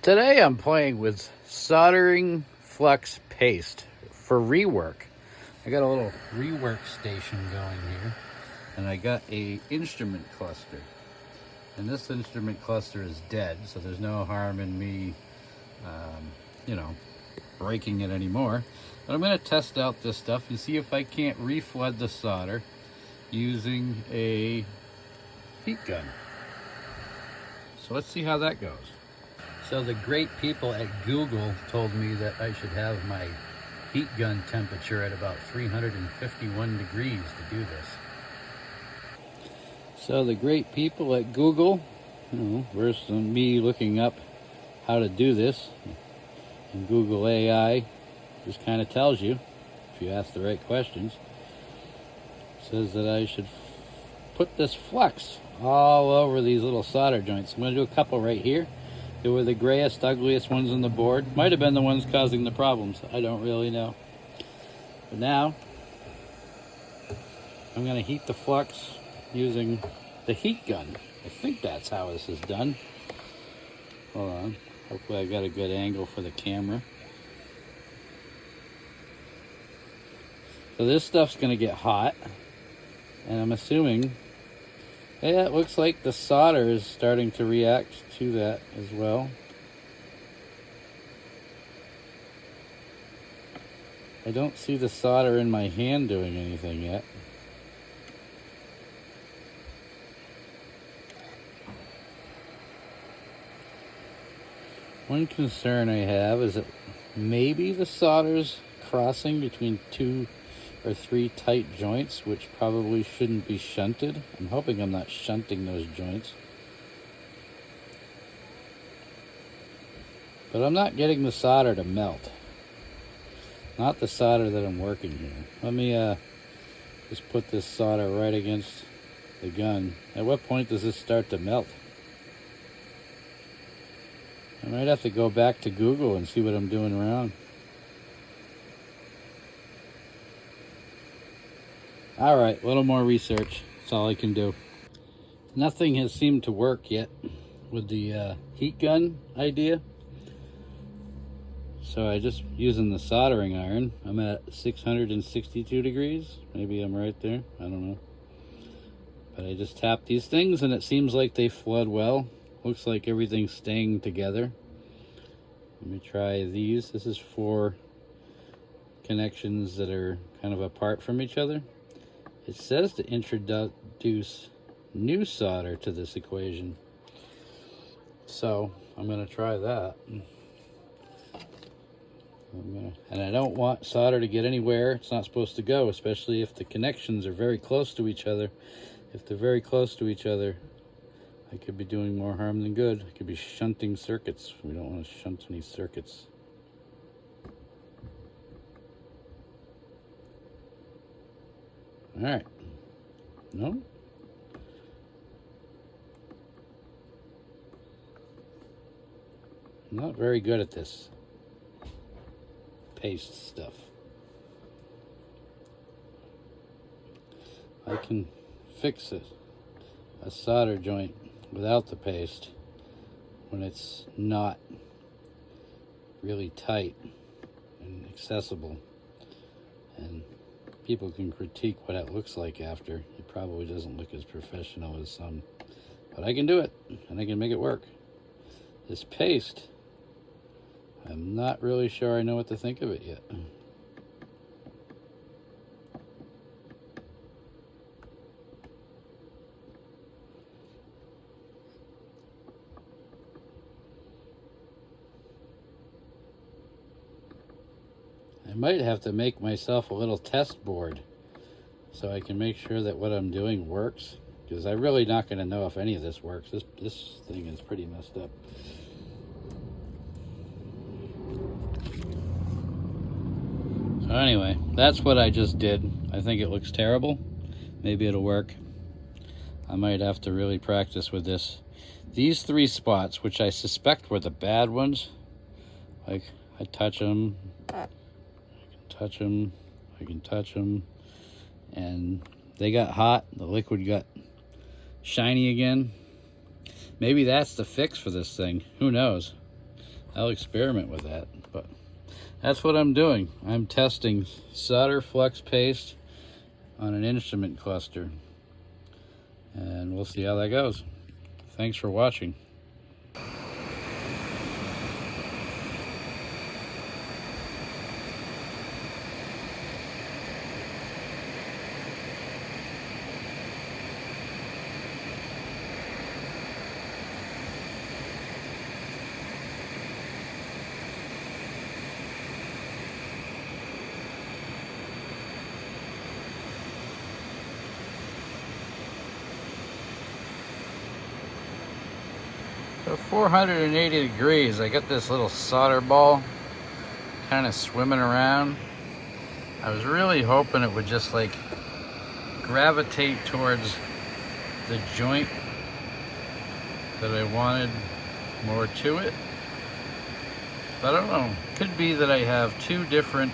Today I'm playing with soldering flux paste for rework. I got a little rework station going here, and I got a instrument cluster. And this instrument cluster is dead, so there's no harm in me, breaking it anymore. But I'm going to test out this stuff and see if I can't reflood the solder using a heat gun. So let's see how that goes. So the great people at Google told me that I should have my heat gun temperature at about 351 degrees to do this. So the great people at Google, versus me looking up how to do this, and Google AI just kind of tells you, if you ask the right questions, says that I should put this flux all over these little solder joints. I'm going to do a couple right here. They were the grayest, ugliest ones on the board. Might have been the ones causing the problems. I don't really know. But now, I'm going to heat the flux using the heat gun. I think that's how this is done. Hold on. Hopefully I got a good angle for the camera. So this stuff's going to get hot. And I'm assuming, yeah, it looks like the solder is starting to react to that as well. I don't see the solder in my hand doing anything yet. One concern I have is that maybe the solder's crossing between 2 or 3 tight joints, which probably shouldn't be shunted. I'm hoping I'm not shunting those joints. But I'm not getting the solder to melt. Not the solder that I'm working here. Let me just put this solder right against the gun. At what point does this start to melt? I might have to go back to Google and see what I'm doing wrong. All right, a little more research. That's all I can do. Nothing has seemed to work yet with the heat gun idea. So I just using the soldering iron. I'm at 662 degrees. Maybe I'm right there. I don't know. But I just tap these things and it seems like they flood well. Looks like everything's staying together. Let me try these. This is 4 connections that are kind of apart from each other. It says to introduce new solder to this equation. So I'm going to try that. And I don't want solder to get anywhere it's not supposed to go, especially if the connections are very close to each other. If they're very close to each other, I could be doing more harm than good. I could be shunting circuits. We don't want to shunt any circuits. All right. No? I'm not very good at this paste stuff. I can fix it, a solder joint without the paste when it's not really tight and accessible, and people can critique what it looks like after. It probably doesn't look as professional as some, but I can do it and I can make it work. This paste, I'm not really sure I know what to think of it yet. I might have to make myself a little test board so I can make sure that what I'm doing works, because I'm really not going to know if any of this works. This thing is pretty messed up. So anyway, that's what I just did. I think it looks terrible. Maybe it'll work. I might have to really practice with this. These 3 spots, which I suspect were the bad ones, like I touch them, I can touch them, and they got hot. The liquid got shiny again. Maybe that's the fix for this thing. Who knows? I'll experiment with that. But that's what I'm doing. I'm testing solder flux paste on an instrument cluster, and we'll see how that goes. Thanks for watching. So 480 degrees, I got this little solder ball kind of swimming around. I was really hoping it would just like gravitate towards the joint that I wanted more to it. But I don't know, could be that I have two different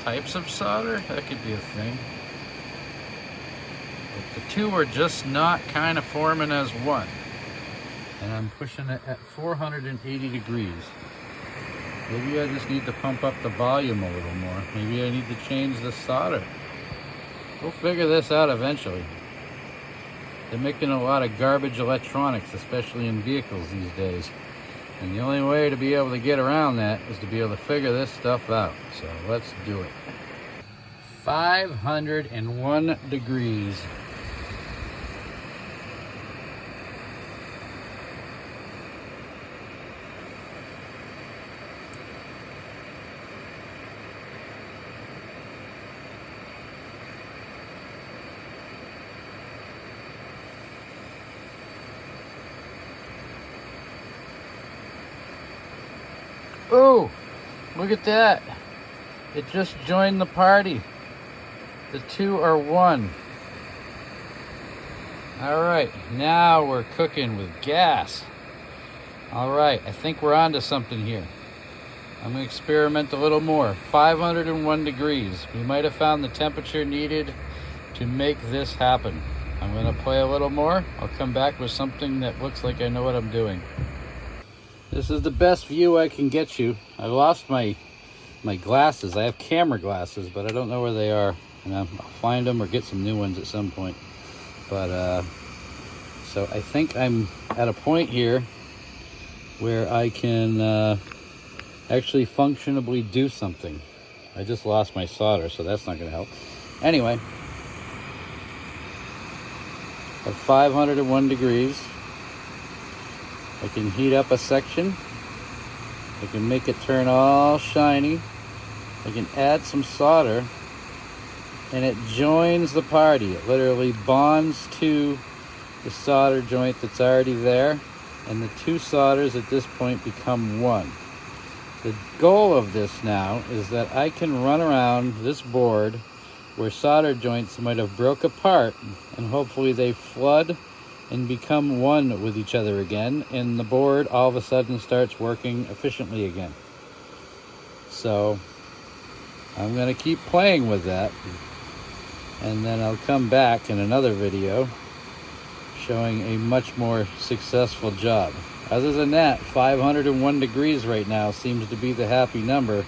types of solder. That could be a thing. But the two are just not kind of forming as one. And I'm pushing it at 480 degrees. Maybe I just need to pump up the volume a little more. Maybe I need to change the solder. We'll figure this out eventually. They're making a lot of garbage electronics, especially in vehicles these days. And the only way to be able to get around that is to be able to figure this stuff out. So let's do it. 501 degrees. Oh, look at that. It just joined the party. The two are one. All right, now we're cooking with gas. All right, I think we're onto something here. I'm gonna experiment a little more. 501 degrees. We might have found the temperature needed to make this happen. I'm gonna play a little more. I'll come back with something that looks like I know what I'm doing. This is the best view I can get you. I lost my glasses. I have camera glasses, but I don't know where they are. And I'll find them or get some new ones at some point. But so I think I'm at a point here where I can actually functionably do something. I just lost my solder, so that's not gonna help. Anyway, at 501 degrees, I can heat up a section. I can make it turn all shiny. I can add some solder, and it joins the party. It literally bonds to the solder joint that's already there, and the two solders at this point become one. The goal of this now is that I can run around this board where solder joints might have broke apart, and hopefully they flood and become one with each other again, and the board all of a sudden starts working efficiently again. So I'm gonna keep playing with that, and then I'll come back in another video showing a much more successful job. Other than that, 501 degrees right now seems to be the happy number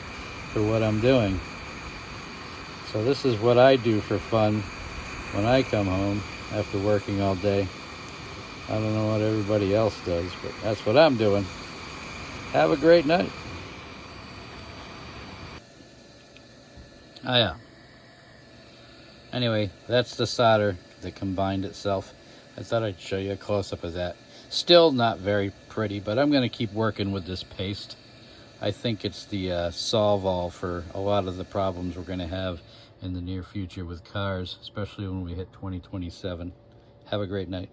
for what I'm doing. So this is what I do for fun when I come home after working all day. I don't know what everybody else does, but that's what I'm doing. Have a great night. Oh yeah. Anyway, that's the solder that combined itself. I thought I'd show you a close-up of that. Still not very pretty, but I'm going to keep working with this paste. I think it's the solve-all for a lot of the problems we're going to have in the near future with cars, especially when we hit 2027. Have a great night.